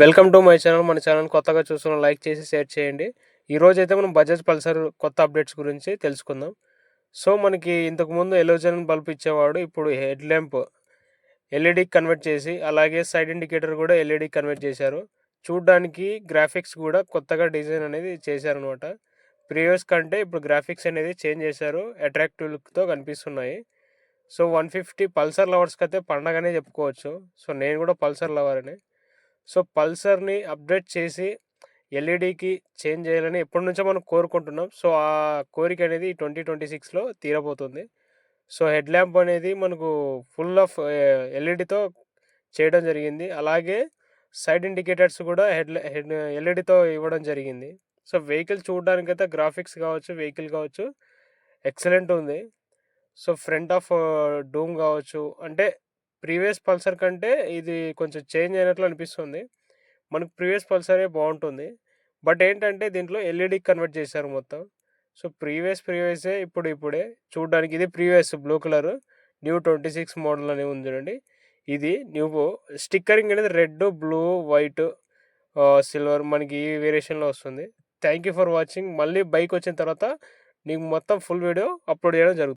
Welcome to my channel. మన channel కొత్తగా చూస్తున్న లైక్ చేసి షేర్ చేయండి. ఈరోజైతే మనం బజాజ్ పల్సర్ కొత్త అప్డేట్స్ గురించి తెలుసుకుందాం. సో మనకి ఇంతకుముందు ఎలోజన్ బల్బ్ ఇచ్చేవాడు. ఇప్పుడు హెడ్ ల్యాంప్ ఎల్ఈడీకి కన్వర్ట్ చేసి, అలాగే సైడ్ ఇండికేటర్ కూడా ఎల్ఈడీకి కన్వర్ట్ చేశారు. చూడ్డానికి గ్రాఫిక్స్ కూడా కొత్తగా డిజైన్ అనేది చేశారనమాట. ప్రీవియస్ కంటే ఇప్పుడు గ్రాఫిక్స్ అనేది చేంజ్ చేశారు. అట్రాక్టివ్ లుక్తో కనిపిస్తున్నాయి. సో 150 పల్సర్ లవర్స్కి అయితే పండగనే చెప్పుకోవచ్చు. సో నేను కూడా పల్సర్ లవర్ని. సో పల్సర్ని అప్డేట్ చేసి ఎల్ఈడికి చేంజ్ చేయాలని ఎప్పటి నుంచో మనం కోరుకుంటున్నాం. సో ఆ కోరిక అనేది 2026లో తీరబోతుంది. సో హెడ్ ల్యాంప్ అనేది మనకు ఫుల్ ఆఫ్ ఎల్ఈడితో చేయడం జరిగింది. అలాగే సైడ్ ఇండికేటర్స్ కూడా హెడ్ ఎల్ఈడితో ఇవ్వడం జరిగింది. సో వెహికల్ చూడడానికైతే గ్రాఫిక్స్ కావచ్చు, వెహికల్ కావచ్చు ఎక్సలెంట్ ఉంది. సో ఫ్రంట్ ఆఫ్ డూమ్ కావచ్చు, అంటే ప్రీవియస్ పల్సర్ కంటే ఇది కొంచెం చేంజ్ అయినట్లు అనిపిస్తుంది. మనకు ప్రీవియస్ పల్సరే బాగుంటుంది. బట్ ఏంటంటే దీంట్లో ఎల్ఈడీకి కన్వర్ట్ చేశారు మొత్తం. సో ప్రీవియసే ఇప్పుడే చూడడానికి ఇది previous blue colour new 26 model అని ఉంది చూడండి. ఇది న్యూ స్టిక్కరింగ్ అనేది రెడ్, బ్లూ, వైట్, సిల్వర్ మనకి ఈ వేరియేషన్లో వస్తుంది. Thank you for watching. మళ్ళీ బైక్ వచ్చిన తర్వాత నీకు మొత్తం ఫుల్ వీడియో అప్లోడ్ చేయడం జరుగుతుంది.